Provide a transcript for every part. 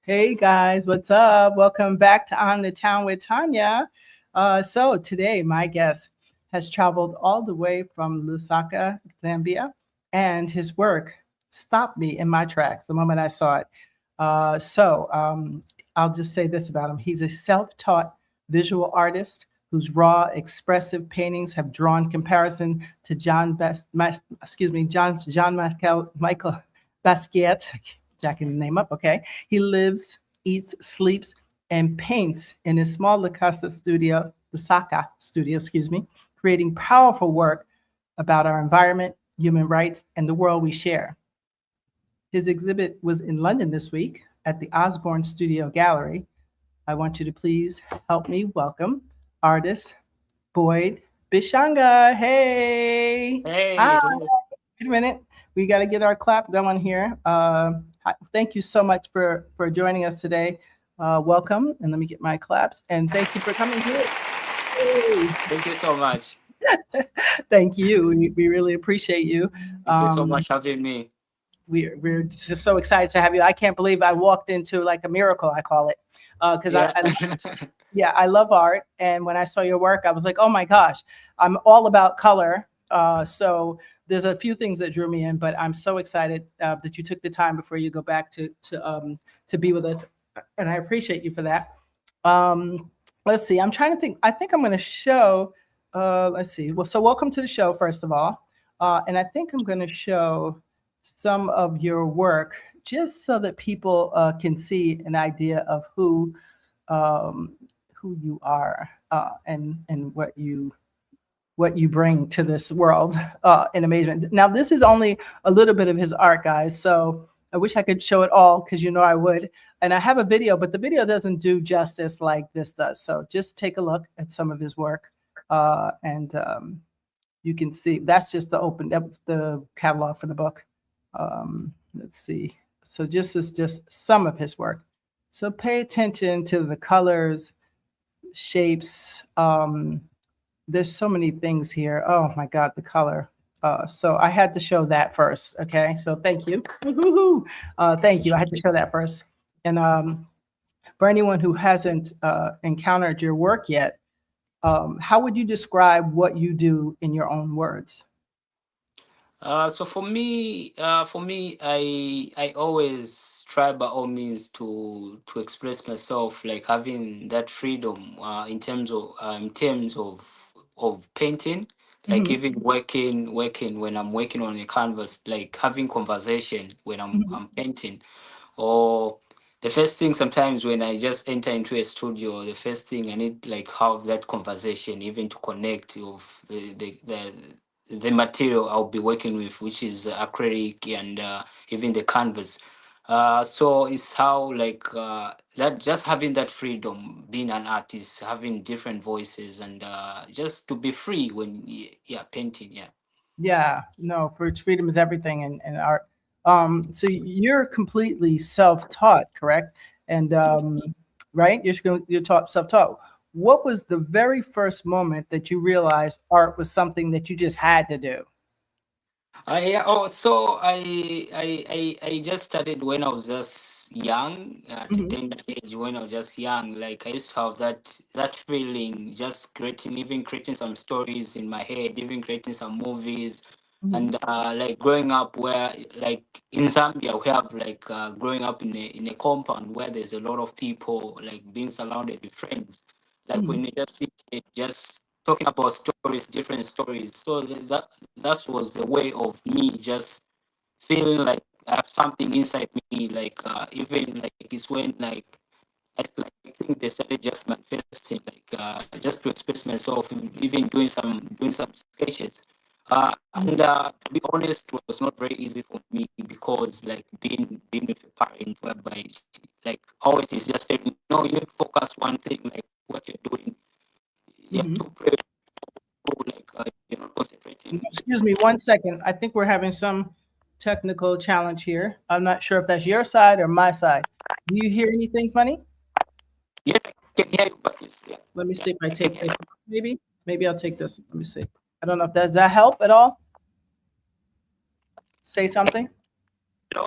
Hey guys, what's up? Welcome back to On the Town with Tanya. So today, my guest has traveled all the way from Lusaka, Zambia, and his work stopped me in my tracks the moment I saw it. I'll just say this about him: he's a self-taught visual artist whose raw, expressive paintings have drawn comparison to Michael Basquiat, jacking the name up, okay? He lives, eats, sleeps, and paints in his small Lusaka studio, creating powerful work about our environment, human rights, and the world we share. His exhibit was in London this week at the Osborne Studio Gallery. I want you to please help me welcome artist Boyd Bishonga. Hey. Hey, Hi. hello. Wait a minute. We got to get our clap going here. Thank you so much for joining us today. Welcome, and let me get my claps. And thank you for coming here. Hey. Thank you so much. Thank you. We really appreciate you. Thank you so much having me. We're just so excited to have you. I can't believe I walked into like a miracle, I call it, because Yeah. yeah, I love art, and when I saw your work, I was like, oh my gosh, I'm all about color. So there's a few things that drew me in, but I'm so excited that you took the time before you go back to be with us, and I appreciate you for that. Let's see. I'm trying to think. I think I'm going to show. Let's see. Well, so welcome to the show, first of all, and I think I'm going to show some of your work just so that people can see an idea of um, who you are and what you bring to this world in amazement. Now, this is only a little bit of his art, guys. So I wish I could show it all because you know I would. And I have a video, but the video doesn't do justice like this does. So just take a look at some of his work, and you can see that's just that's the catalog for the book. Let's see. So this is just some of his work. So pay attention to the colors, shapes. There's so many things here. Oh my God, the color. So I had to show that first. Okay. So thank you. Woo-hoo-hoo. Thank you. I had to show that first. And for anyone who hasn't encountered your work yet, how would you describe what you do in your own words? So for me, I always try by all means to express myself, like having that freedom in terms of painting, like Mhm, even working when I'm working on a canvas, like having conversation when mhm, I'm painting, or the first thing sometimes when I just enter into a studio, the first thing I need like have that conversation, even to connect of the material I'll be working with, which is acrylic and even the canvas. So it's how like that, just having that freedom, being an artist, having different voices, and just to be free when yeah, painting. Yeah. yeah, no, for freedom is everything in art. So you're completely self-taught, correct? And right, you're taught self-taught. What was the very first moment that you realized art was something that you just had to do? Yeah. Oh, so I just started when I was just young, at a Hmm. tender age. When I was just young, like I used to have that feeling, just creating some stories in my head, even creating some movies, Hmm. and like growing up where, like in Zambia, we have like growing up in a compound where there's a lot of people, like being surrounded with friends. Like Hmm. when you just sit there, just talking about stories, different stories. So that was the way of me just feeling like I have something inside me. Like even like it's when I think they started just manifesting, like just to express myself, even doing some sketches. And to be honest, it was not very easy for me because like being with a parent whereby like always is just telling me, no, you need to focus one thing, like what you're doing. You have Hmm. to pray, like you're not concentrating. Excuse me one second. I think we're having some technical challenge here. I'm not sure if that's your side or my side. Do you hear anything funny? Yes, I can hear you, but it's yeah, Let me yeah, see if I I can take hear this. you. Maybe I'll take this. Let me see. I don't know if does that help at all. Say Yeah, something. hello,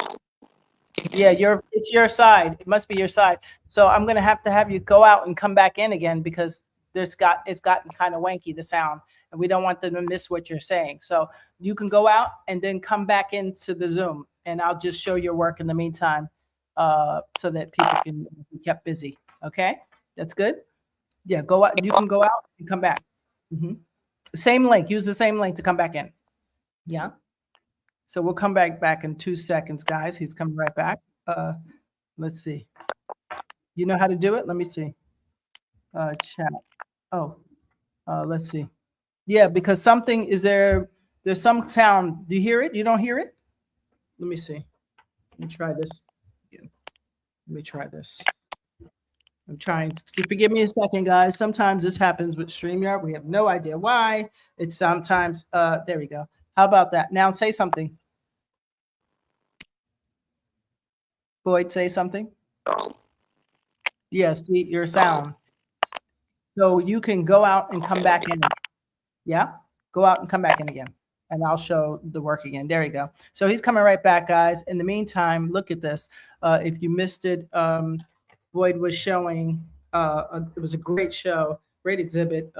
can you hear me? Yeah, it's your side. It must be your side. So I'm gonna have you go out and come back in again because it's gotten kind of wanky, the sound, and we don't want them to miss what you're saying. So you can go out and then come back into the Zoom, and I'll just show your work in the meantime, so that people can be kept busy. Okay, that's good. Yeah, go out. You can go out and come back. hmm Same link. Use the same link to come back in. Yeah. So we'll come back in 2 seconds, guys. He's coming right back. Let's see. You know how to do it? Let me see. Chat. Oh, let's see. Yeah, because something is there. There's some sound. Do you hear it? You don't hear it? Let me see. Let me try this. Again. Let me try this. I'm trying to forgive me a second, guys. Sometimes this happens with StreamYard. We have no idea why. It's sometimes. There we go. How about that? Now say something. Boyd, say something. Yes, your sound. So you can go out and come back in. Yeah, go out and come back in again, and I'll show the work again. There you go. So he's coming right back, guys. In the meantime, look at this. If you missed it, Boyd was showing. It was a great show, great exhibit.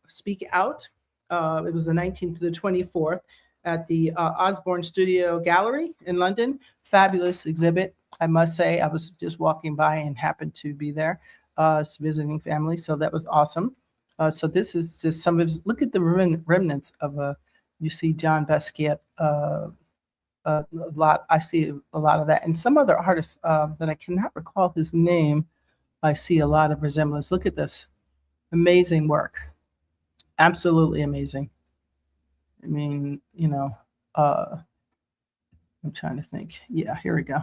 Speak Out. It was the 19th to the 24th at the Osborne Studio Gallery in London. Fabulous exhibit, I must say. I was just walking by and happened to be there, visiting family. So that was awesome. So this is just some of his, look at the remnants of you see John Basquiat, a lot. I see a lot of that. And some other artists that I cannot recall his name, I see a lot of resemblance. Look at this. Amazing work. Absolutely amazing. I mean, I'm trying to think. Yeah, here we go.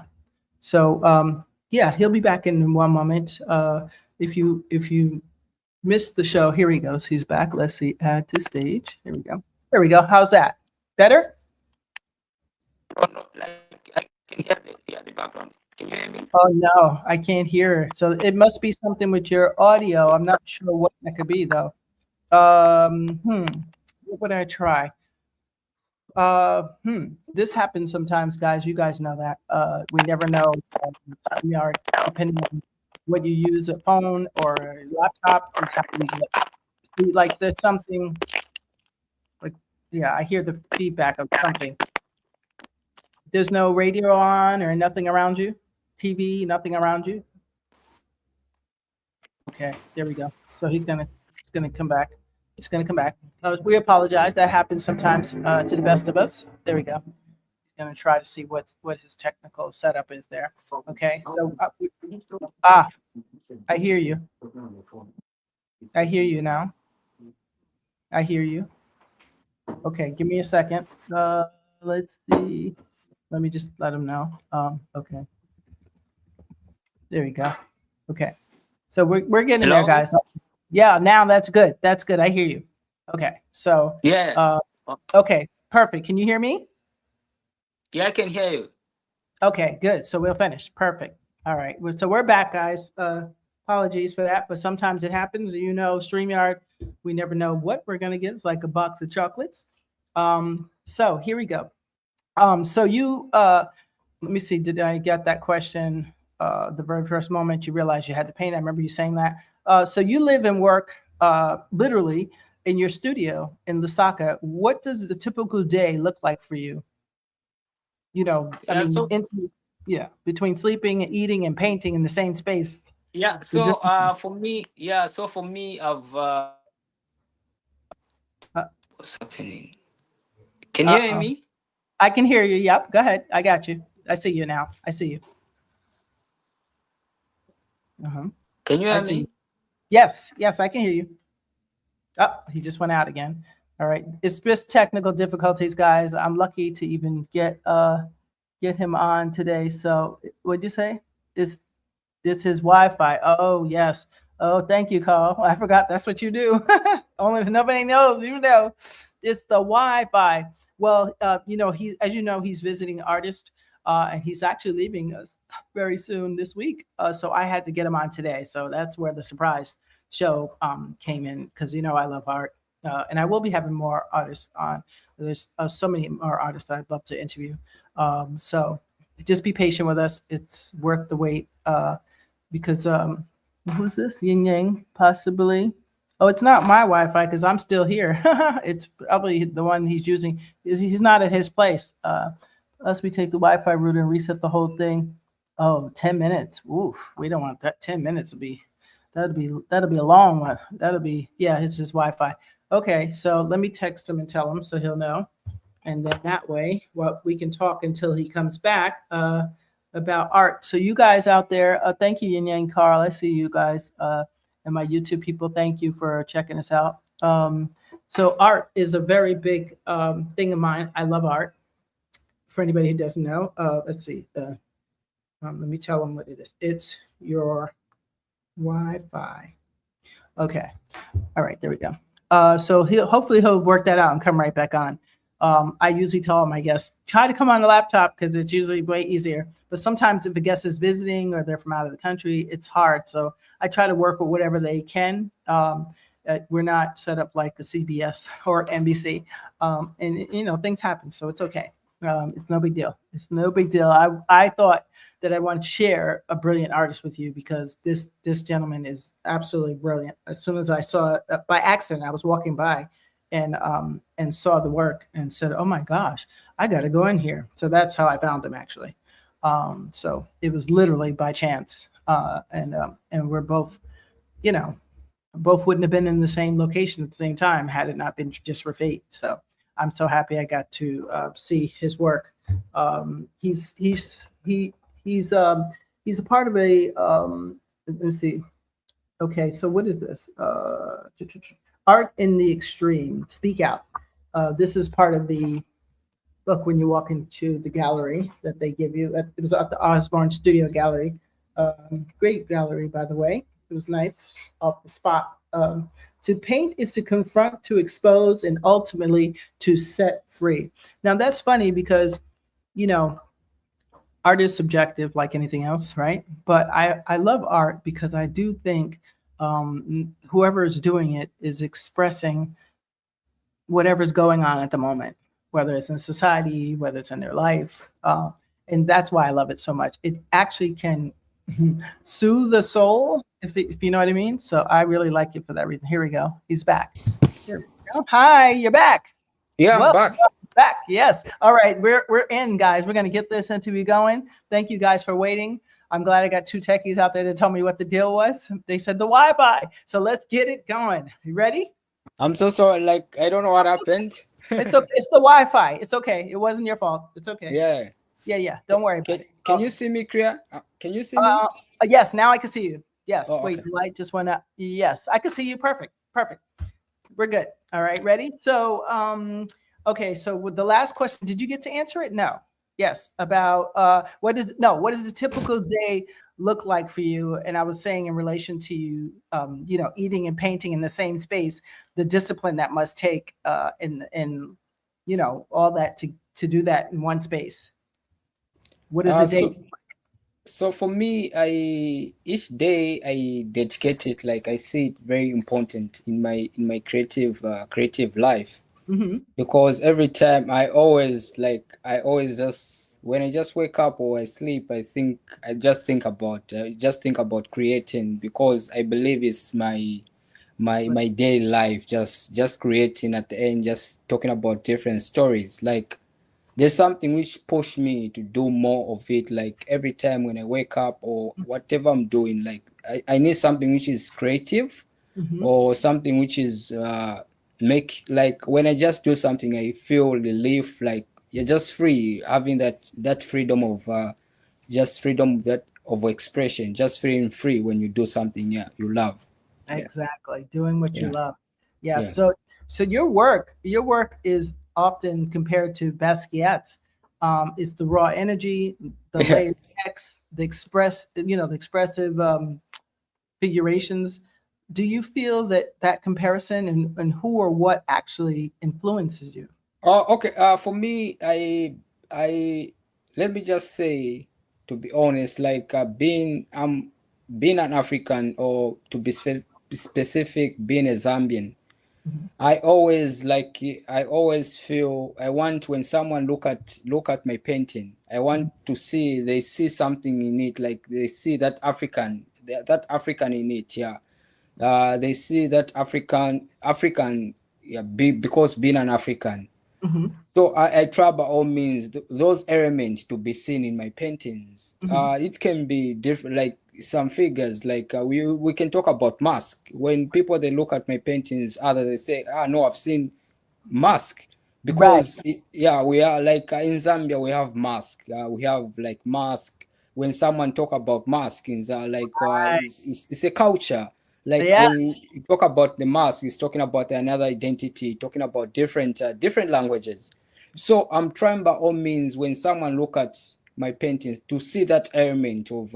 So yeah, he'll be back in one moment. If you missed the show, here he goes. He's back. Let's see. Add to stage. Here we go. There we go. How's that? Better? Oh, no, like I can hear the background. Can you hear me? Oh no, I can't hear. So it must be something with your audio. I'm not sure what that could be though. What would I try? This happens sometimes, guys. You guys know that. We never know. We are depending on what you use, a phone or a laptop, is how we get. Like there's something like, yeah, I hear the feedback of something. There's no radio on or nothing around you, TV, nothing around you. Okay, there we go. So he's gonna come back. He's gonna come back. We apologize. That happens sometimes to the best of us. There we go. He's gonna try to see what his technical setup is there. Okay, so I hear you. I hear you now. I hear you. Okay, give me a second. Let's see. Let me just let him know. Okay. There we go. Okay. So we're getting Hello? there, guys. Yeah, now that's good. That's good. I hear you. Okay. So Yeah. okay, perfect. Can you hear me? Yeah, I can hear you. Okay, good. So we'll finish. Perfect. All right. So we're back, guys. Apologies for that, but sometimes it happens. StreamYard, we never know what we're gonna get. It's like a box of chocolates. So here we go. So you let me see, did I get that question? The very first moment you realized you had to paint. I remember you saying that. So you live and work literally in your studio in Lusaka. What does the typical day look like for you? Between sleeping and eating and painting in the same space. Yeah. The So for me, I've what's happening? Can you hear Uh-oh. me? I can hear you. Yep. Go ahead. I got you. I see you now. I see you. Can you I hear see me? you. Yes. Yes, I can hear you. Oh, he just went out again. All right. It's just technical difficulties, guys. I'm lucky to even get him on today. So what'd you say? It's his Wi-Fi. Oh, yes. Oh, thank you, Carl. I forgot that's what you do. Only if nobody knows, it's the Wi-Fi. Well, he's visiting artist, and he's actually leaving us very soon this week. So I had to get him on today. So that's where the surprise show came in, because I love art, and I will be having more artists on. There's so many more artists that I'd love to interview. So just be patient with us. It's worth the wait. Because who's this? Yin Yang, possibly. Oh, it's not my Wi-Fi because I'm still here. It's probably the one he's using. He's not at his place. Unless we take the Wi-Fi route and reset the whole thing. Oh, 10 minutes. Oof, we don't want that. 10 minutes to be. That'll be a long one. That'll be, yeah, it's his Wi-Fi. Okay, so let me text him and tell him so he'll know, and then that way, well, we can talk until he comes back about art. So you guys out there, thank you, Yin Yang Carl. I see you guys and my YouTube people. Thank you for checking us out. So art is a very big thing of mine. I love art. For anybody who doesn't know, let's see. Let me tell them what it is. It's your Wi-Fi. Okay. All right. There we go. So hopefully he'll work that out and come right back on. I usually tell my guests, try to come on the laptop because it's usually way easier. But sometimes if a guest is visiting or they're from out of the country, it's hard. So I try to work with whatever they can. We're not set up like a CBS or NBC. And things happen. So it's okay. It's no big deal. It's no big deal. I thought that I want to share a brilliant artist with you because this gentleman is absolutely brilliant. As soon as I saw it, by accident, I was walking by and saw the work and said, "Oh my gosh, I got to go in here." So that's how I found him actually. So it was literally by chance, and we're both, both wouldn't have been in the same location at the same time had it not been just for fate. So I'm so happy I got to see his work. He's a part of a let me see. Okay, so what is this? Art in the Extreme. Speak Out. This is part of the book when you walk into the gallery that they give you. It was at the Osborne Studio Gallery. Great gallery, by the way. It was nice off the spot. To paint is to confront, to expose, and ultimately to set free. Now that's funny because, art is subjective like anything else, right? But I love art because I do think whoever is doing it is expressing whatever's going on at the moment, whether it's in society, whether it's in their life. And that's why I love it so much. It actually can soothe the soul, if you know what I mean. So I really like it for that reason. Here we go. He's back. Here we go. Hi, you're back. Yeah, I'm back. Back. Yes. All right. We're in, guys. We're going to get this interview going. Thank you guys for waiting. I'm glad I got two techies out there to tell me what the deal was. They said the Wi-Fi. So let's get it going. You ready? I'm so sorry. Like, I don't know what happened. It's okay. It's the Wi-Fi. It's okay. It wasn't your fault. It's okay. Yeah. Yeah. Don't worry about it. Can you see me clear? Can you see me? Yes. Now I can see you. Yes. Oh, wait, okay. the light just went out. Yes, I can see you. Perfect. We're good. All right. Ready? So, okay. So with the last question, did you get to answer it? No. Yes. About what does the typical day look like for you? And I was saying in relation to you, eating and painting in the same space, the discipline that must take in all that to do that in one space. What is the day? So for me, each day I dedicate it, like I see it very important in my creative life. Mm-hmm. Because every time I always just when I just wake up or I sleep, I just think about creating, because I believe it's my daily life, just creating at the end, just talking about different stories. Like, there's something which push me to do more of it. Like, every time when I wake up or whatever I'm doing, like I need something which is creative, or something which is like when I just do something, I feel relief, like you're just free, having that freedom of of expression, just feeling free when you do something you love. Exactly. Doing what you love. Yeah. Yeah. So your work is often compared to Basquiat's. It's the raw energy, the layered text, the expressive figurations. Do you feel that comparison and who or what actually influences you? Oh, okay. For me, I let me just say, to be honest, like being an African, or to be specific, being a Zambian. I always like, I always feel I want, when someone look at my painting, I want to see, they see something in it, like they see that that African in it. Yeah. They see that African, yeah, because being an African. Mm-hmm. So I try by all means those elements to be seen in my paintings. Mm-hmm. It can be different, like some figures. Like we can talk about mask. When people they look at my paintings, other they say, "Ah, no, I've seen mask," Right. because yeah, we are like in Zambia we have mask. We have like mask. When someone talk about maskings, like Right. it's a culture. Like when Yes. you talk about the mask, it's talking about another identity, talking about different languages. So I'm trying by all means, when someone look at my paintings, to see that element of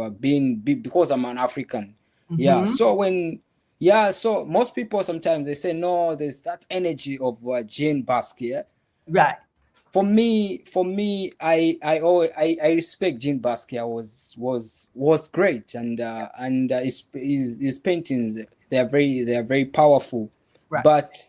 because I'm an African. Yeah. Mm-hmm. So yeah, so most people sometimes they say no, there's that energy of Jean Basquiat. Right. For me, I respect Jean Basquiat. Was great, and his paintings, they are very powerful. Right. But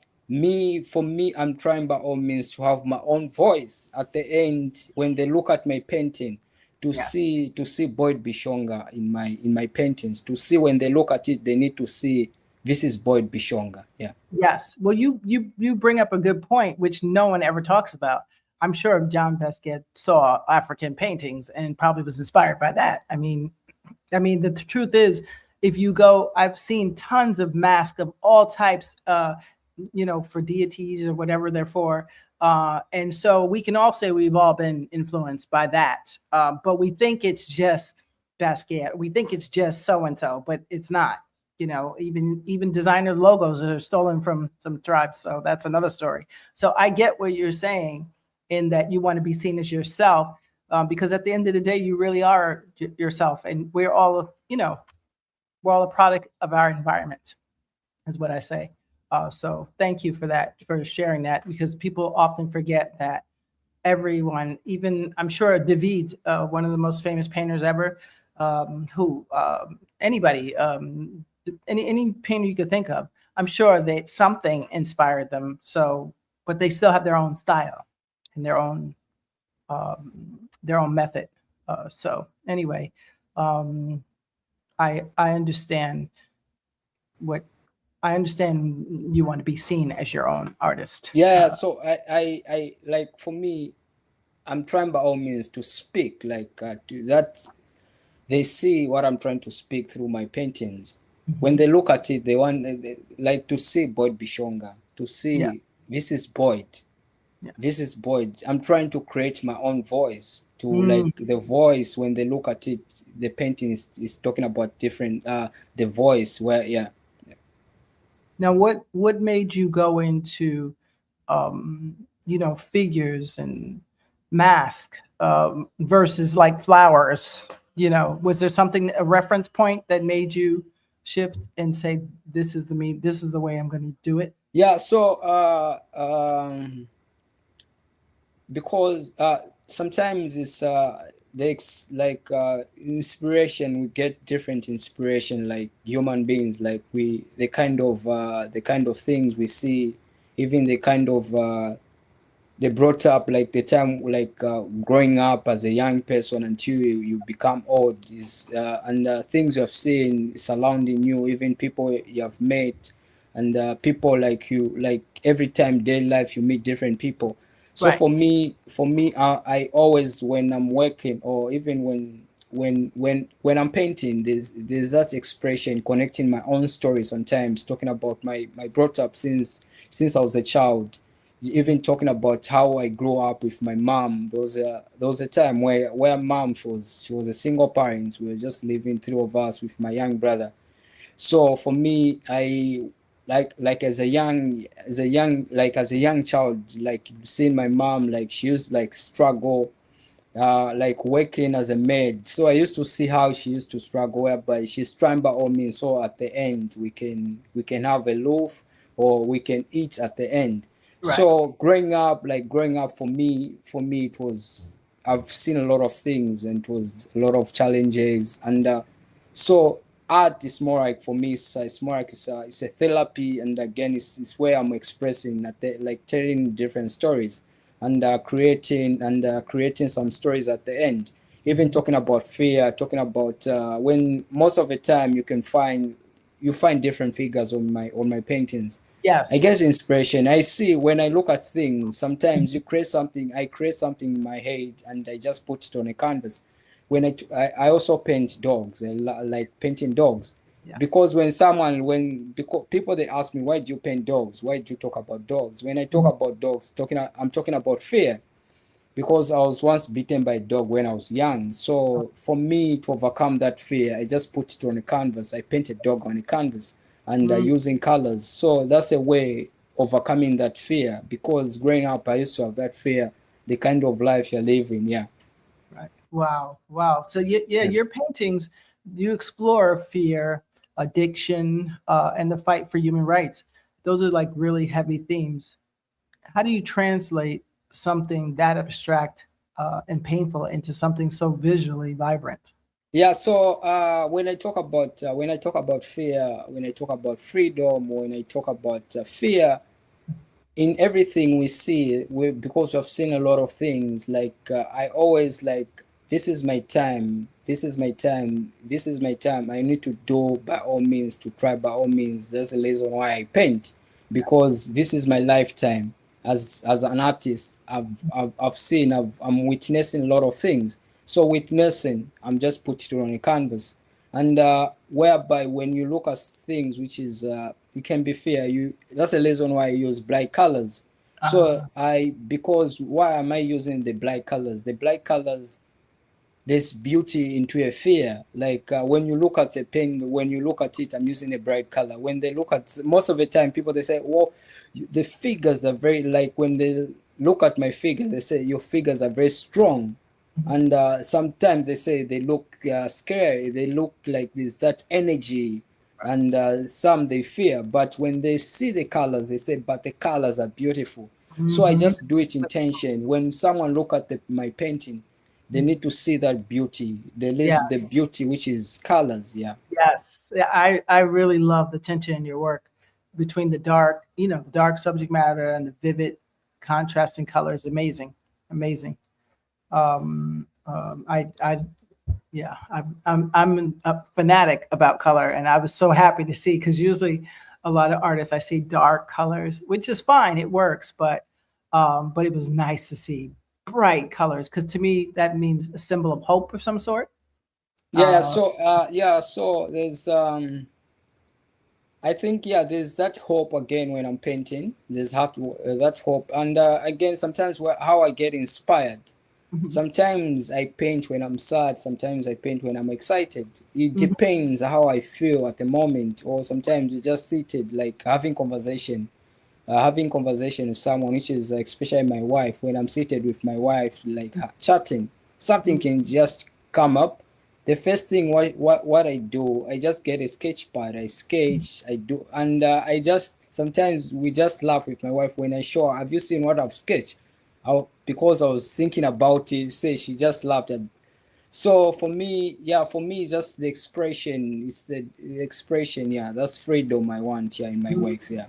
for me, I'm trying by all means to have my own voice at the end when they look at my painting, Yes. to see Boyd Bishonga in my paintings, to see when they look at it, they need to see this is Boyd Bishonga. Yeah. Yes. Well, you bring up a good point, which no one ever talks about. I'm sure John Basquiat saw African paintings and probably was inspired by that. The truth is, if you go, I've seen tons of masks of all types, for deities or whatever they're for. And so we can all say we've all been influenced by that. But we think it's just Basquiat. We think it's just so and so, but it's not. Even designer logos are stolen from some tribes. So that's another story. So I get what you're saying in that you want to be seen as yourself, because at the end of the day, you really are yourself, and we're all a product of our environment, is what I say. So thank you for that, for sharing that, because people often forget that everyone, even I'm sure David, one of the most famous painters ever, anybody, any painter you could think of, I'm sure that something inspired them. So, but they still have their own style and their own method. So anyway, I understand what I understand. You want to be seen as your own artist. Yeah, so I like, for me, I'm trying by all means to speak like to that they see what I'm trying to speak through my paintings. When they look at it, they want like to see Boyd Bishonga, to Yeah. see this is Boyd. Yeah. This is Boyd. I'm trying to create my own voice, to Mm. like the voice when they look at it, the painting is talking about different the voice where yeah. Now, what made you go into figures and mask, versus like flowers? Was there something, a reference point that made you shift and say, this is this is the way I'm going to do it? Yeah, so because sometimes it's like inspiration, we get different inspiration like human beings, like we the kind of things we see, even the kind of they brought up, like the time, like growing up as a young person until you become old, is and things you have seen surrounding you, even people you have met, and people like you, like every time daily life you meet different people. So Right. for me, I always, when I'm working, or even when I'm painting, there's that expression, connecting my own story, sometimes talking about my brought up since I was a child, even talking about how I grew up with my mom. There was a time where mom, she was a single parent. We were just living, three of us, with my young brother. So for me, I like as a young child, like seeing my mom, like she used like struggle, like working as a maid. So I used to see how she used to struggle, whereby she's trying by all means. So at the end, we can have a loaf, or we can eat at the end. Right. So growing up for me, it was, I've seen a lot of things, and it was a lot of challenges, and so art is more like, for me, it's more like it's a therapy, and again, it's where I'm expressing like telling different stories, and creating some stories at the end. Even talking about fear, talking about when most of the time you find different figures on my paintings. I Yes. get inspiration. I see when I look at things. Sometimes you create something. I create something in my head, and I just put it on a canvas. When I also paint dogs. Like painting dogs, Yeah. because because people, they ask me, why do you paint dogs? Why do you talk about dogs? When I talk about dogs, I'm talking about fear, because I was once bitten by a dog when I was young. So for me to overcome that fear, I just put it on a canvas. I paint a dog on a canvas, and Mm. using colors. So that's a way overcoming that fear, because growing up, I used to have that fear, the kind of life you're living. Yeah. Right. Wow. Wow. So yeah, Yeah. your paintings, you explore fear, addiction, and the fight for human rights. Those are like really heavy themes. How do you translate something that abstract and painful into something so visually vibrant? Yeah, so when I talk about fear, when I talk about freedom, when I talk about fear, in everything we see, because we've seen a lot of things. Like I always like, this is my time, this is my time, this is my time. I need to do by all means, to try by all means. That's the reason why I paint, because this is my lifetime. As an artist, I've seen, I'm witnessing a lot of things. So witnessing, I'm just put it on a canvas, and whereby when you look at things which is it can be fair, you that's the reason why I use bright colors. So Uh, because why am I using the bright colors? The bright colors, there's beauty into a fear. Like when you look at a pen, when you look at it, I'm using a bright color. When they look at, most of the time, people, they say, well, the figures are very, like when they look at my figure, they say your figures are very strong. And sometimes they say they look scary, they look like there's that energy, and some they fear. But when they see the colors, they say, but the colors are beautiful. So I mhm. just do it intention. When someone look at my painting, they need to see that beauty, Yeah. the beauty which is colors. Yeah. Yes. Yeah, I really love the tension in your work between the dark, the dark subject matter and the vivid contrasting colors. Amazing. Amazing. I yeah, I'm a fanatic about color, and I was so happy to see, because usually a lot of artists I see dark colors, which is fine, it works, but it was nice to see bright colors, because to me that means a symbol of hope of some sort. Yeah, Uh, so so there's I think, yeah, there's that hope again when I'm painting. There's that hope, and again, sometimes how I get inspired. mhm, Sometimes I paint when I'm sad. Sometimes I paint when I'm excited. It mhm, depends how I feel at the moment. Or sometimes you just seated, like having conversation with someone, which is especially my wife. When I'm seated with my wife, like chatting, something mhm. can just come up. The first thing what I do, I just get a sketch pad, I sketch, I do, and I just, sometimes we just laugh with my wife when I show her, have you seen what I've sketched? Because I was thinking about it, say she just laughed at. So for me, yeah, for me, just the expression is the expression. Yeah, that's freedom I want. Yeah, in my works. Yeah.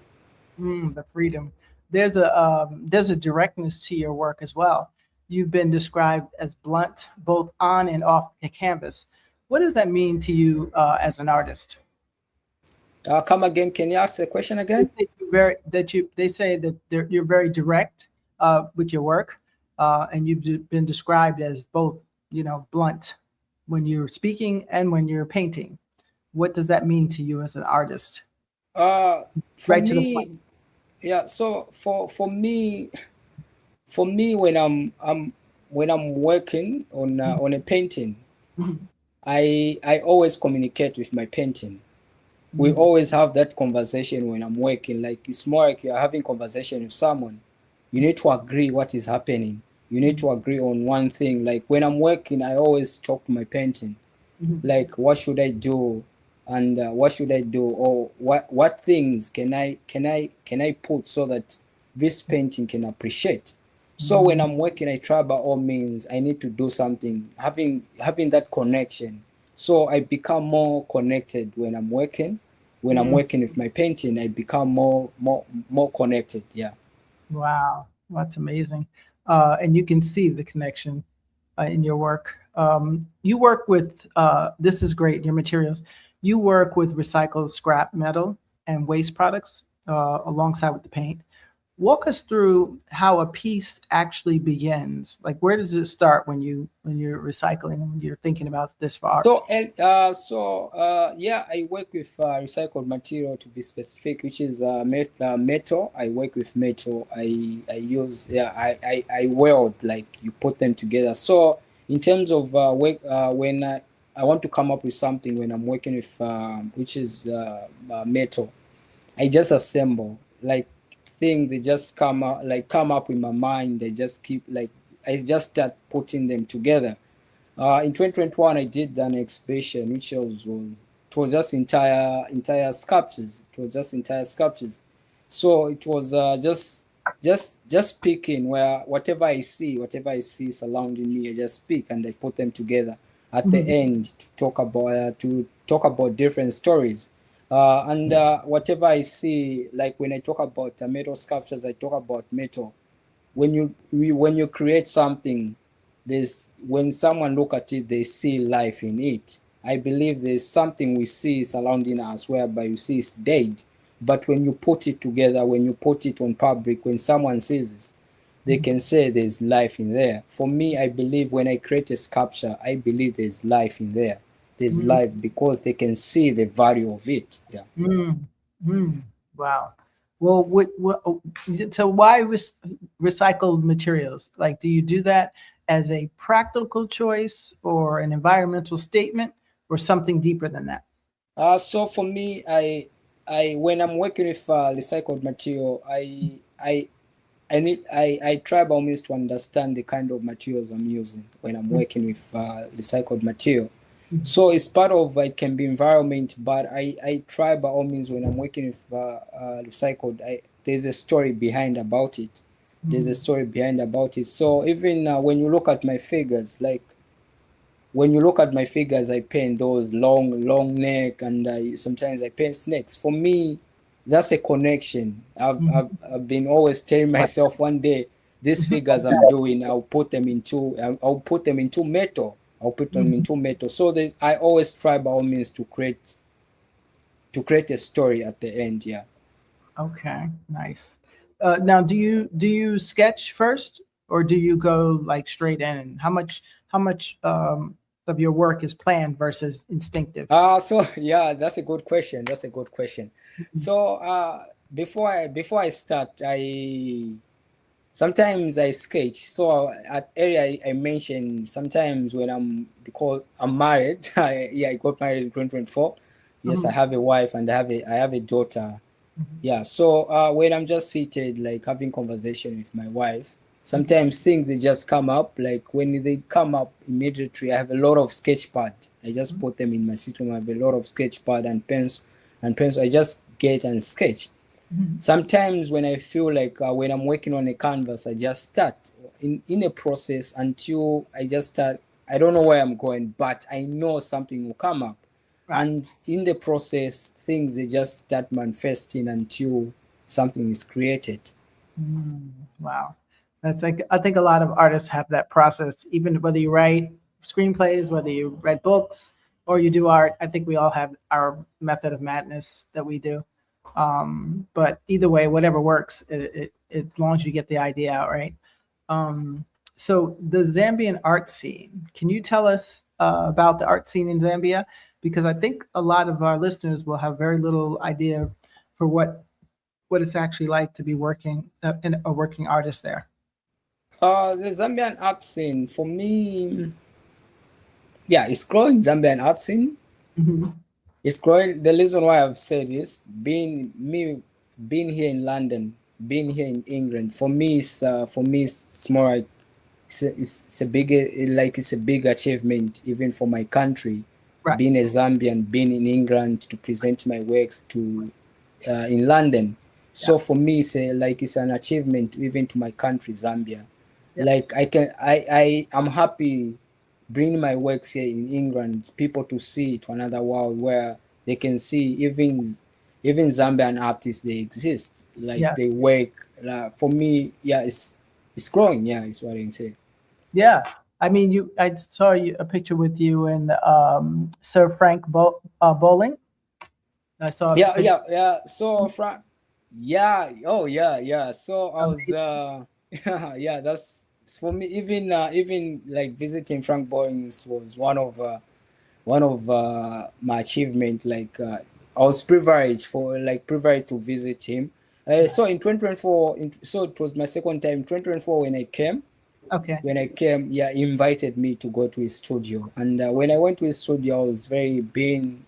The freedom. There's a directness to your work as well. You've been described as blunt, both on and off the canvas. What does that mean to you as an artist? Come again. Can you ask the question They again? say They say that you're very direct with your work, and you've been described as both, blunt when you're speaking and when you're painting. What does that mean to you as an artist? Uh, for Right to the point. me, yeah. So for me, when I'm working on a painting, Mhm, I always communicate with my painting. We mhm, always have that conversation when I'm working. Like it's more like you're having conversation with someone. You need to agree what is happening. You need mhm, to agree on one thing. Like when I'm working, I always talk to my painting. mhm, Like what should I do, and what should I do, or what things can I put so that this painting can appreciate. So when mhm. I'm working, I try by all means, I need to do something, having that connection. So I become more connected when I'm working. When I'm working with my painting, I become more connected. Yeah. Wow, that's amazing. And you can see the connection in your work. You work with, this is great, your materials. You work with recycled scrap metal and waste products alongside with the paint. Walk us through how a piece actually begins. Like, where does it start when you're recycling, when you're thinking about this for art? Yeah, I work with recycled material, to be specific, which is metal. I work with metal. I use, yeah, I weld, like you put them together. So in terms of work, when I want to come up with something when I'm working with which is metal, I just assemble, like things they just come up in my mind. They just keep, like, I just start putting them together. In 2021, I did an exhibition which it was just entire sculptures. It was just entire sculptures. So it was just picking where whatever I see surrounding me, I just pick and I put them together at the end to talk about different stories. And whatever I see, like when I talk about metal sculptures, I talk about metal. When you create something, there's when someone look at it, they see life in it. I believe there's something we see surrounding us whereby you see it's dead, but when you put it together, when you put it on public, when someone sees it, they can say there's life in there. For me, I believe when I create a sculpture, I believe there's life in there. There's life because they can see the value of it. Yeah. Wow. Well, so why recycled materials? Like, do you do that as a practical choice or an environmental statement or something deeper than that? So for me, I when I'm working with recycled material, I try by all means to understand the kind of materials I'm using when I'm working with recycled material. So it's part of, it can be environment, but I try by all means when I'm working with recycled, there's a story behind about it. There's a story behind about it. So even when you look at my figures, like when you look at my figures, I paint those long neck, and sometimes I paint snakes. For me, that's a connection. I've been always telling myself one day, these figures I'm doing, I'll put them into metal. I'll put them into metal. So I always try by all means to create a story at the end. Yeah. Okay, nice. Now, do you sketch first, or do you go like straight in? How much of your work is planned versus instinctive? So yeah, that's a good question. That's a good question. So before I start, sometimes I sketch. So at area I mentioned, sometimes when because I'm married, I got married in 2024. Yes, I have a wife and I have a daughter. Yeah, so when I'm just seated, like having conversation with my wife, sometimes things they just come up. Like when they come up immediately, I have a lot of sketch pad. I just put them in my sitting room. I have a lot of sketch pad and pencil. I just get and sketch. Sometimes when I feel like when I'm working on a canvas, I just start in a process until I just start. I don't know where I'm going, but I know something will come up. Right. And in the process, things they just start manifesting until something is created. Wow. That's like, I think a lot of artists have that process, even whether you write screenplays, whether you read books or you do art. I think we all have our method of madness that we do. But either way, whatever works, as long as you get the idea out, right? So the Zambian art scene, can you tell us about the art scene in Zambia? Because I think a lot of our listeners will have very little idea for what it's actually like to be working in a working artist there. The Zambian art scene, for me, yeah, it's growing. Zambian art scene, it's growing. The reason why I've said this, being here in London, being here in England, for me, it's more like it's a big, like it's a big achievement even for my country. Right. Being a Zambian, being in England to present my works to in London. So for me, it's an achievement even to my country, Zambia. Yes. Like I'm happy bringing my works here in England, people to see to another world where they can see even Zambian artists, they exist, like Yeah. they work. For me, yeah, it's growing. Yeah, is what I can say. Yeah. I mean, I saw a picture with you and Sir Frank Bowling. I saw a Yeah, picture. yeah. So Frank, yeah, oh yeah, yeah. So I was, Amazing. yeah, that's for me. Even like visiting Frank Boyens was one of my achievement. Like I was privileged to visit him. So in 2024, so it was my second time. In 2024 when I came. Okay. When I came, yeah, he invited me to go to his studio, and when I went to his studio, I was very being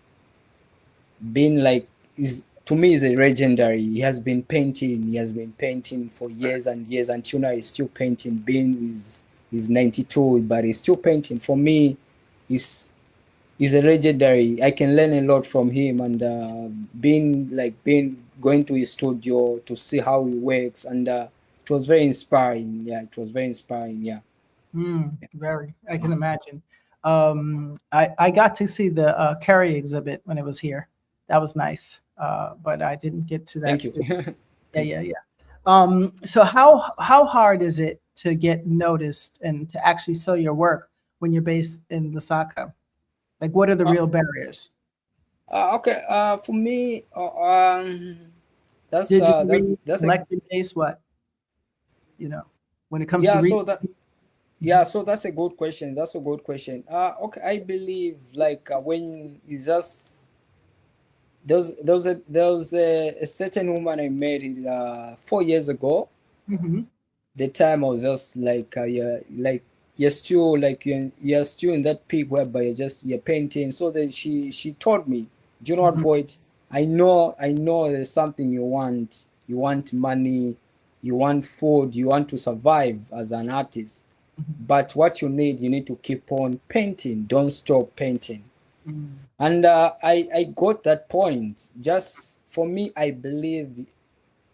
like is to me is a legendary. He has been painting. He has been painting for years and years, and now he's still painting. Being is 92, but he's still painting. For me, he's a legendary. I can learn a lot from him, and being going to his studio to see how he works, and it was very inspiring. Yeah, it was very inspiring. Yeah. Very. I can imagine. I got to see the Kerry exhibit when it was here. That was nice. But I didn't get to that Thank you. studio. Yeah, Thank yeah, you. yeah. So how hard is it to get noticed and to actually sell your work when you're based in Lusaka? Like, what are the real barriers? Okay. For me, Did you read that's a lecture base? What when it comes to yeah. reading? So that's a good question. That's a good question. Okay. I believe like when it's just there was a certain woman I met 4 years ago. Hmm. The time I was just like you're still like you're still in that peak whereby you're painting. So then she told me, do you know what, Hmm. Boyd? I know there's something you want. You want money, you want food, you want to survive as an artist. But what you need to keep on painting. Don't stop painting. And I got that point. Just for me, I believe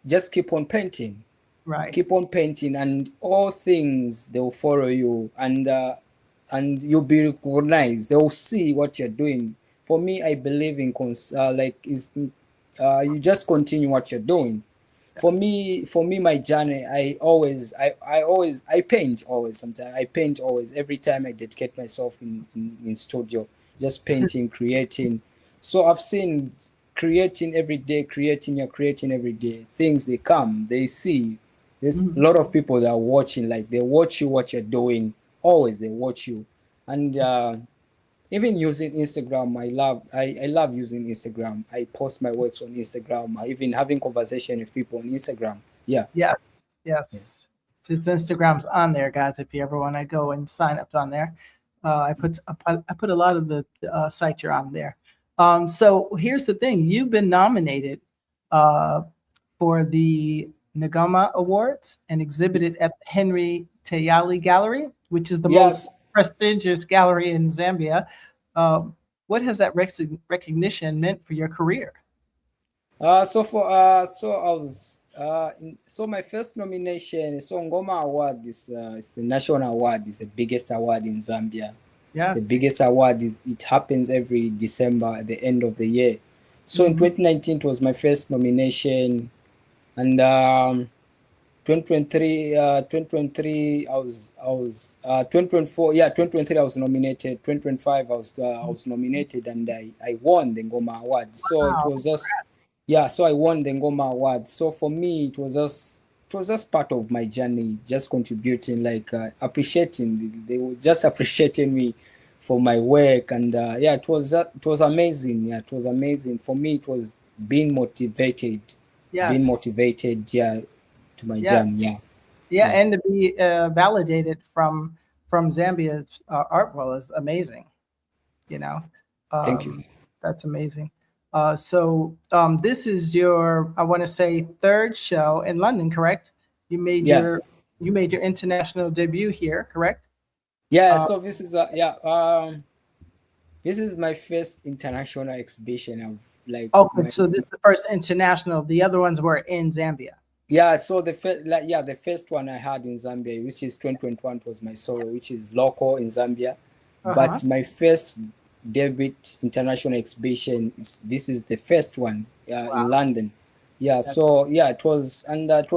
just keep on painting, Right. keep on painting, and all things they will follow you, and you'll be recognized. They will see what you're doing. For me, I believe in you just continue what you're doing. For me, my journey, I paint always. Sometimes I paint always. Every time I dedicate myself in studio, just painting, creating. So I've seen creating every day, creating every day. Things they come, they see. There's a Mhm. lot of people that are watching. Like they watch you, what you're doing. Always they watch you, and even using Instagram, I love using Instagram. I post my works on Instagram. I even having conversation with people on Instagram. Yeah. Yes, Yeah. yes. Since Instagram's on there, guys, if you ever want to go and sign up on there, I put a lot of the sites you're on there. So here's the thing: you've been nominated uh, for the Nagama Awards and exhibited at the Henry Tayali Gallery, which is the most Yes. prestigious gallery in Zambia. What has that recognition meant for your career? So I was so my first nomination. So Ngoma Award is a national award. It's the biggest award in Zambia. It's the Yes. biggest award. It happens every December at the end of the year. So in Hmm. 2019 it was my first nomination, and 2023 I was 2024, yeah, 2023 I was nominated. 2025 I was nominated, and I won the Ngoma Award. So it Wow. was just, yeah, so I won the Ngoma Award. So for me it was just part of my journey, just contributing, like appreciating. They were just appreciating me for my work, and yeah, it was amazing. Yeah, it was amazing for me. It was being motivated, Yes. yeah, to my Yes. journey. Yeah, Yeah, yeah. and to be validated from Zambia's art world is amazing. You know, Thank you. um, that's amazing. This is your, I want to say, third show in London, correct? You made Yeah, your you made your international debut here, correct? yeah. Uh, So this is my first international exhibition of like okay, my so this is the first international. The other ones were in Zambia. yeah. So the first one I had in Zambia, which is 2021, was my solo, which is local in Zambia. Uh-huh. but my first debut international exhibition is the first one Wow. in London. Yeah, That's, so yeah, it was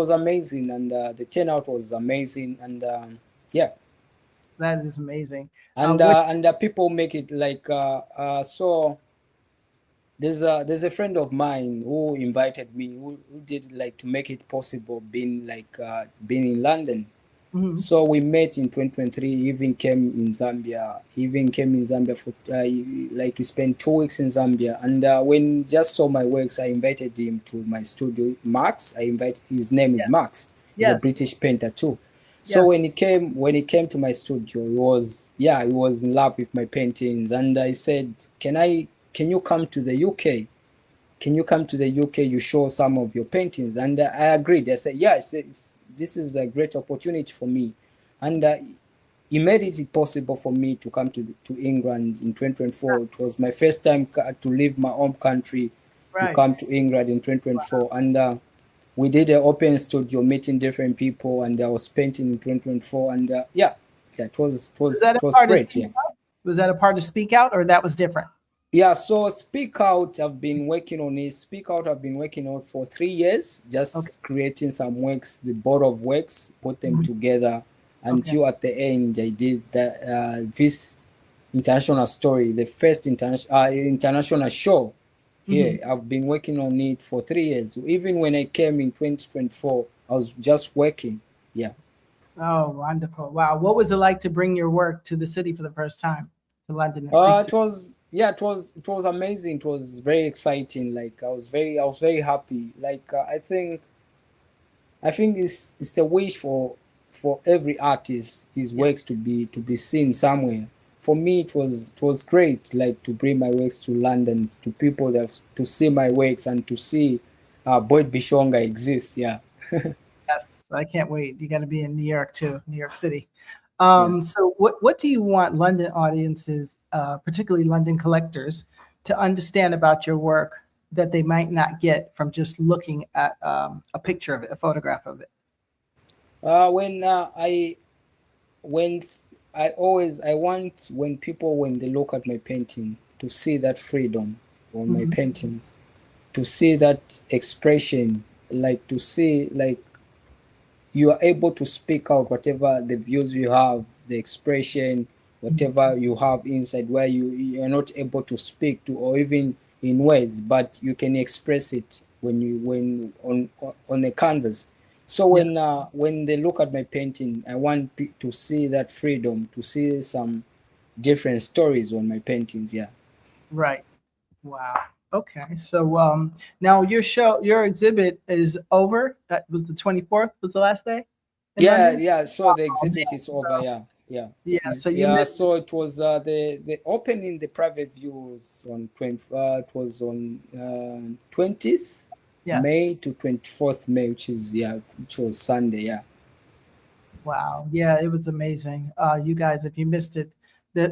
amazing, and the turnout was amazing, and yeah, that is amazing. What? and people make it like so. There's a friend of mine who invited me, who did like to make it possible being in London. Mhm. So we met in 2023. He even came in Zambia. He even came in Zambia for like he spent 2 weeks in Zambia. And when he just saw my works, I invited him to my studio. Max, his name is Yes. Max. He's a Yes. British painter too. So Yes. when he came to my studio, he was in love with my paintings, and I said, can you come to the UK? Can you come to the UK? You show some of your paintings, and I agreed. I said, yeah, this is a great opportunity for me, and he made it possible for me to come to England in 2024. It was my first time to leave my home country to Right. come to England in 2024, and we did an open studio, meeting different people, and I was painting in 2024, and yeah, Was that a it was part of great, Speak yeah. Out? Was that a part of Speak Out, or that was different? Yeah, so Speak Out, I've been working on it. Speak Out, I've been working on for 3 years, Okay. just creating some works, the board of works, put them Mhm. together Okay. until at the end I did this international story, the first international show here. I've been working on it for 3 years. Even when I came in 2024, I was just working. Yeah. Oh, wonderful! Wow, what was it like to bring your work to the city for the first time, to London, a big city? It was amazing. It was very exciting. Like I was very happy. Like I think it's the wish for every artist, his Yeah. works to be seen somewhere. For me, it was great. Like to bring my works to London, to people that to see my works and to see Boyd Bishonga exists. Yeah, Yes, I can't wait. You got to be in New York too, New York City. yeah. So, what do you want London audiences, particularly London collectors, to understand about your work that they might not get from just looking at a picture of it, a photograph of it? When when I want when people when they look at my painting to see that freedom on my Mhm. paintings, to see that expression, like to see like you are able to speak out whatever the views you have, the expression, whatever you have inside where you're not able to speak to or even in words, but you can express it when on the canvas. So Yeah, when they look at my painting, I want to see that freedom, to see some different stories on my paintings. Yeah. right. Wow. Okay. So now your exhibit is over. That was the 24th was the last day in Yeah, London. yeah. So the Oh, man. exhibit is over. So, Yeah, yeah. yeah. Is So you yeah. missed. So it was the opening the private views on 20. It was on 20th Yes. May to 24th May, which was Sunday. Yeah. Wow. Yeah, it was amazing. You guys, if you missed it,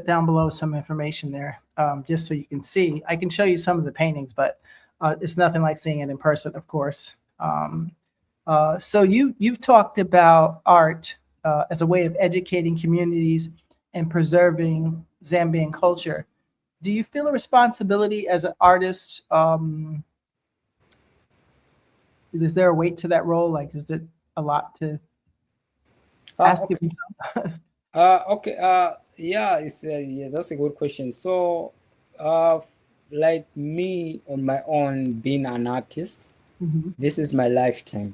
down below some information there, just so you can see. I can show you some of the paintings, but it's nothing like seeing it in person, of course. So you've talked about art as a way of educating communities and preserving Zambian culture. Do you feel a responsibility as an artist? Is there a weight to that role? Like, is it a lot to ask of Okay. yourself? Okay. Yeah. Yeah. That's a good question. So, like me on my own, being an artist, Mhm. this is my lifetime.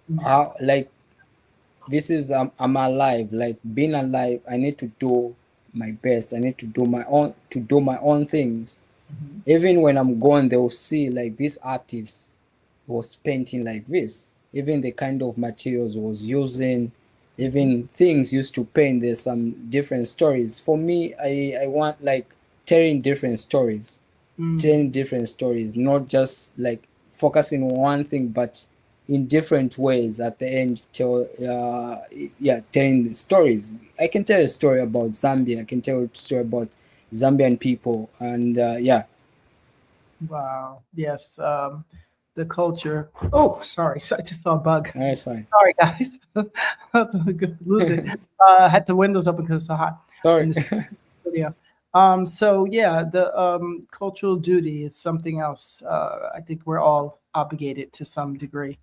Yeah. Like this is I'm alive. Like being alive, I need to do my best. I need to do my own things. Mhm. Even when I'm gone, they'll see like this artist was painting like this. Even the kind of materials was using, even things used to paint. There's some different stories. For me, I want like telling different stories, Mm. 10 different stories, not just like focusing on one thing, but in different ways at the end tell telling the stories. I can tell a story about Zambia, I can tell a story about Zambian people, and yeah. Wow. Yes. The culture. Oh, sorry. So I just saw a bug. That's fine. Sorry, guys. Lose it. I had the windows open because it's so hot. Sorry. in the studio. So yeah, the cultural duty is something else. I think we're all obligated to some degree.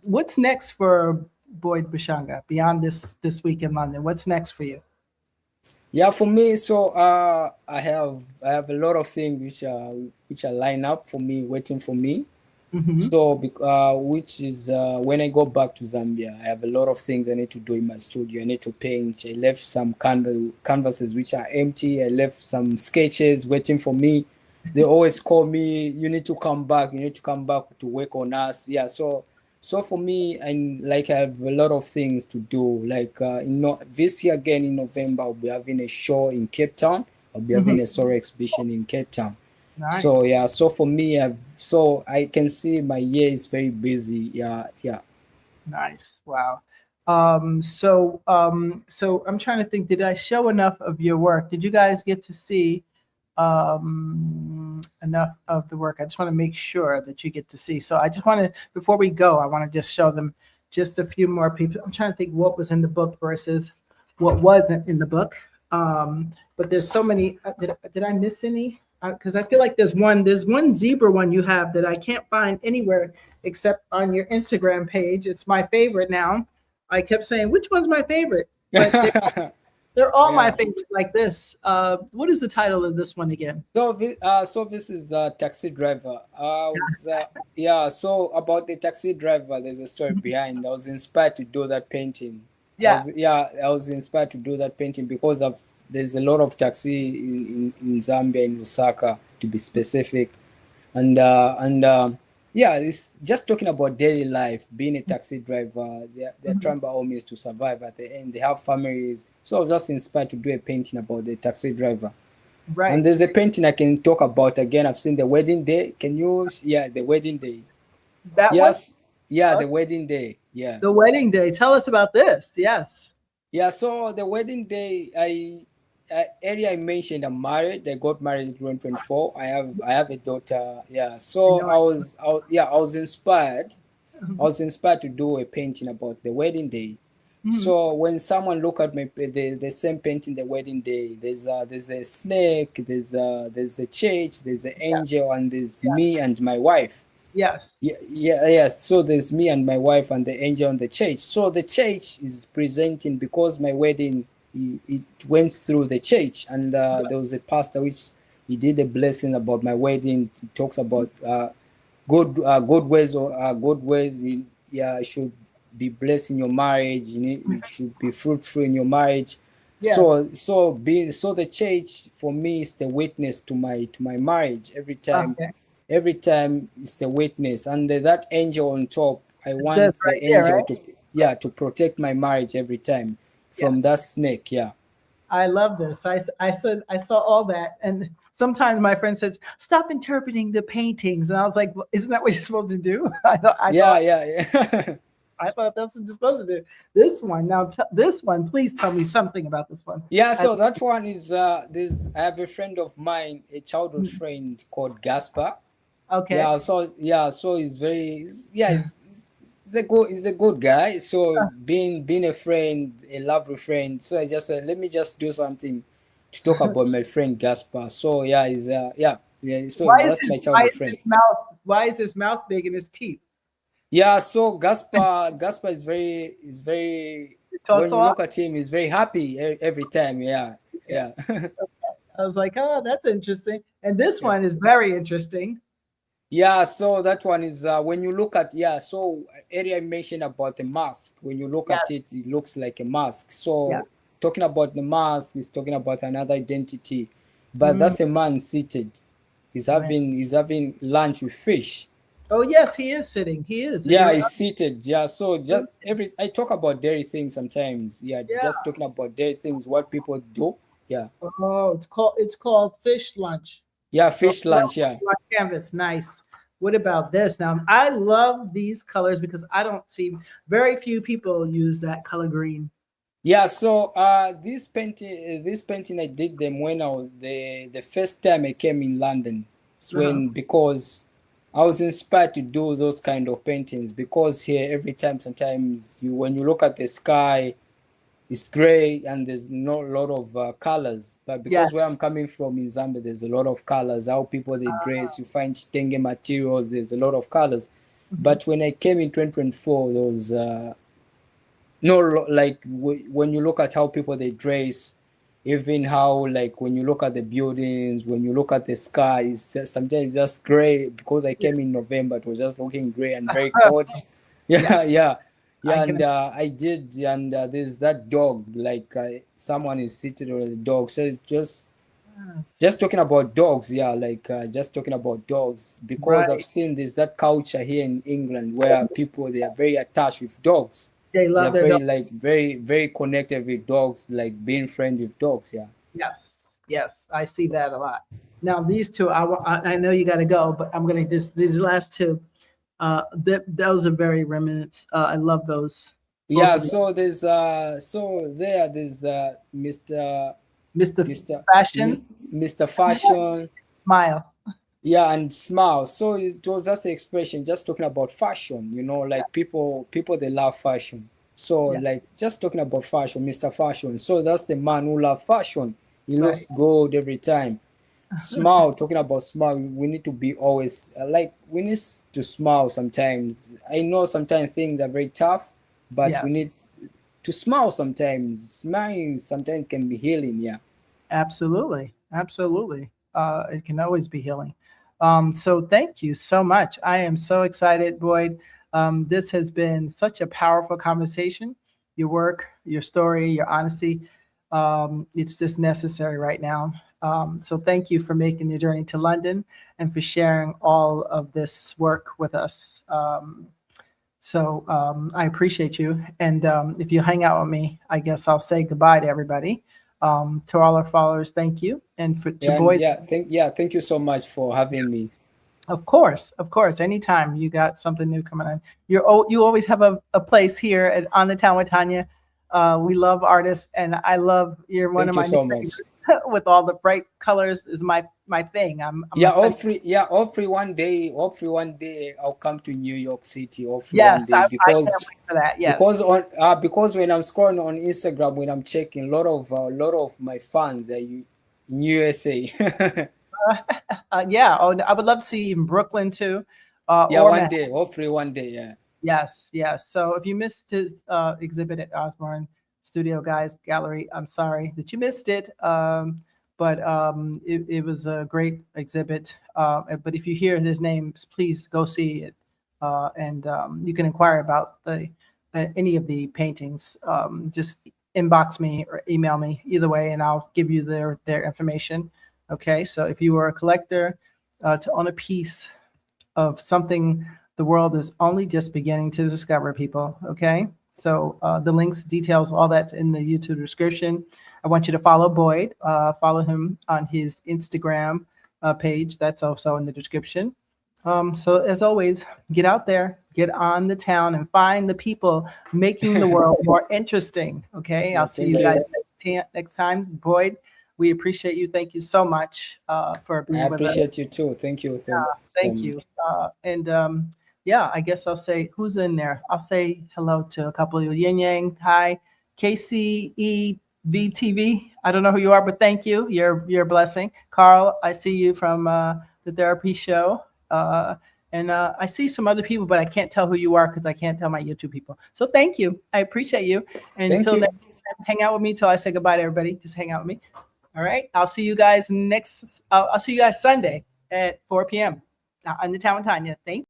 What's next for Boyd Bishonga beyond this week in London? What's next for you? Yeah, for me, so I have a lot of things which are lined up for me, waiting for me. Hmm. So, which is when I go back to Zambia, I have a lot of things I need to do in my studio. I need to paint. I left some canvases which are empty. I left some sketches waiting for me. They always call me, you need to come back. You need to come back to work on us. Yeah. So for me, and like I have a lot of things to do. Like this year again in November, I'll be having a show in Cape Town. I'll be Hmm. having a solo exhibition in Cape Town. So Nice. yeah, so for me, so I can see my year is very busy. Yeah, yeah. Nice. Wow. So I'm trying to think, did I show enough of your work? Did you guys get to see enough of the work? I just want to make sure that you get to see. So I just want to, before we go, I want to just show them just a few more people. I'm trying to think what was in the book versus what wasn't in the book. But there's so many. Did I miss any? Because I feel like there's one zebra one you have that I can't find anywhere except on your Instagram page. It's my favorite now. I kept saying, which one's my favorite? But they're all my Yeah. favorite like this. What is the title of this one again? So this is Taxi Driver. Yeah. So about the taxi driver, there's a story behind. I was inspired to do that painting. Yeah. I was inspired to do that painting because of there's a lot of taxi in Zambia, in Lusaka, to be specific. And yeah, it's just talking about daily life, being a taxi driver. They're Mhm. trying by all means to survive at the end. They have families. So I was just inspired to do a painting about the taxi driver. And Right. there's a painting I can talk about again. I've seen the wedding day. Can you? Yeah, the wedding day. That one? Yes. Yeah, Uh, the wedding day. Yeah. The wedding day. Tell us about this. Yes. Yeah, so the wedding day, earlier I mentioned I'm married. I got married in 2024. I have a daughter. Yeah, I so know. I was inspired. I Mhm. was inspired to do a painting about the wedding day. Mhm. So when someone look at the same painting, the wedding day, there's a snake, there's a church, there's an Yeah. angel, and there's Yeah. me and my wife. Yes. Yeah. So there's me and my wife and the angel on the church. So the church is presenting because my wedding it went through the church, and Yeah. there was a pastor which he did a blessing about my wedding. He talks about good ways or good ways. Yeah, should be blessed in your marriage. You should be fruitful in your marriage. So Yes. the church for me is the witness to my marriage every time. Okay. Every time it's a witness, and that angel on top, I It's this want the right here, angel right? to protect my marriage every time from Yes. that snake. Yeah. I love this. I said I saw all that, and sometimes my friend says, "Stop interpreting the paintings," and I was like, well, "Isn't that what you're supposed to do?" I thought. I Yeah, thought. yeah, yeah. I thought that's what you're supposed to do. This one now. This one. Please tell me something about this one. Yeah, I, so that one is this. I have a friend of mine, a childhood friend called Gaspar. okay. So he's a good guy. So being a friend, a lovely friend. So I just said, let me just do something to talk about my friend Gaspar. So yeah, yeah. So Why is that's my why childhood is friend. his mouth? Why is his mouth big and his teeth? Yeah, so Gaspar is very He talks when a you lot. look at him, he's very happy every time. Yeah, Yeah. yeah. I was like, oh, that's interesting. And this Yeah. one is very interesting. Yeah, so that one is when you look at so earlier I mentioned about the mask. When you look at it, Yes. it looks like a mask. Yeah. So talking about the mask is talking about another identity, but Mm, that's a man seated. He's right. having lunch with fish. Oh, yes, he is sitting. He is. Yeah, You're he's seated. Yeah, so just every I talk about daily things sometimes. Yeah, yeah. just talking about daily things, what people do. Yeah, Oh, it's called fish lunch. yeah, So fish lunch. Yeah. on canvas, nice. What about this? Now, I love these colors because I don't see very few people use that color green. Yeah, so this painting I did them when I was the first time I came in London. It's Uh-huh. when because I was inspired to do those kind of paintings because here every time sometimes when you look at the sky it's gray and there's not a lot of colors. But because where I'm Yes. coming from in Zambia, there's a lot of colors. How people they dress, you find Chitenge materials, there's a lot of colors. Mhm. But when I came in 2024, there was no like when you look at how people they dress, even how like when you look at the buildings, when you look at the sky, it's just sometimes just gray. Because I came in November, it was just looking gray and very cold. Yeah, Yeah, yeah, I yeah. can. And I did, and there's that dog. Like someone is sitting on the dog. So it's just talking about dogs. Yeah, like just talking about dogs because I've Right. seen there's that culture here in England where people they are very attached with dogs. They They love are their very dog. like very connected with dogs, like being friends with dogs. Yeah. Yes, yes, I see that a lot. Now, these two, I know you got to go, but I'm going to just these last two. Those are very remnants. I love those, both Yeah, of them. so there's Mr. Mr. Mr. Fashion, Mr. Fashion. smile. Yeah, and smile. So it was just an expression, just talking about fashion, like people they love fashion. So Yeah, like just talking about fashion, Mr. Fashion. So that's the man who love fashion. He looks right. good every time. Smile, talking about smile, we need to be always like we need to smile sometimes. I know sometimes things are very tough, but we Yes, need to smile sometimes. Smiling sometimes can be healing. Yeah. absolutely, absolutely. It can always be healing. So thank you so much. I am so excited, Boyd. This has been such a powerful conversation. Your work, your story, your honesty. It's just necessary right now. So thank you for making the journey to London and for sharing all of this work with us. I appreciate you. And if you hang out with me, I guess I'll say goodbye to everybody. To all our followers, thank you. And to Yeah, and Boyd, thank you so much for having me. of course, anytime you got something new coming on, you always have a place here at On the Town with Tanya. We love artists, and I love you're one of Thank you my new so much. favorites. With all the bright colors is my thing. I'm a fan. Hopefully one day I'll come to New York City. Hopefully one Yes, day I can't wait for that. Yes. because when I'm scrolling on Instagram, when I'm checking, a lot of my fans are in USA. Yeah. Oh, I would love to see you in Brooklyn too, Yeah, or one Manhattan. day. Hopefully one day. Yeah. Yes, yes. So if you missed his exhibit at Osborne Studio Guys Gallery, I'm sorry that you missed it. But it was a great exhibit. But if you hear his name, please go see it. And you can inquire about any of the paintings. Just inbox me or email me either way, and I'll give you their information. Okay. So if you are a collector, to own a piece of something the world is only just beginning to discover, people. Okay. So the links, details, all that's in the YouTube description. I want you to follow Boyd, follow him on his Instagram page. That's also in the description. So as always, get out there, get on the town, and find the people making the world more interesting. Okay. Yeah. I'll see you Thank guys you. next time. Boyd, we appreciate you. Thank you so much for I being with us. appreciate you too. Thank you so Thank you. much. And yeah, I guess I'll say who's in there. I'll say hello to a couple of you. Yin Yang, hi, KCEVTV. I don't know who you are, but thank you. You're a blessing. Carl, I see you from the therapy show. And I see some other people, but I can't tell who you are because I can't tell my YouTube people. So thank you. I appreciate you. And Thank until you. next time, hang out with me till I say goodbye to everybody. Just hang out with me. All right. I'll see you guys Sunday at 4 p.m. Now on the Town with Tanya. Thank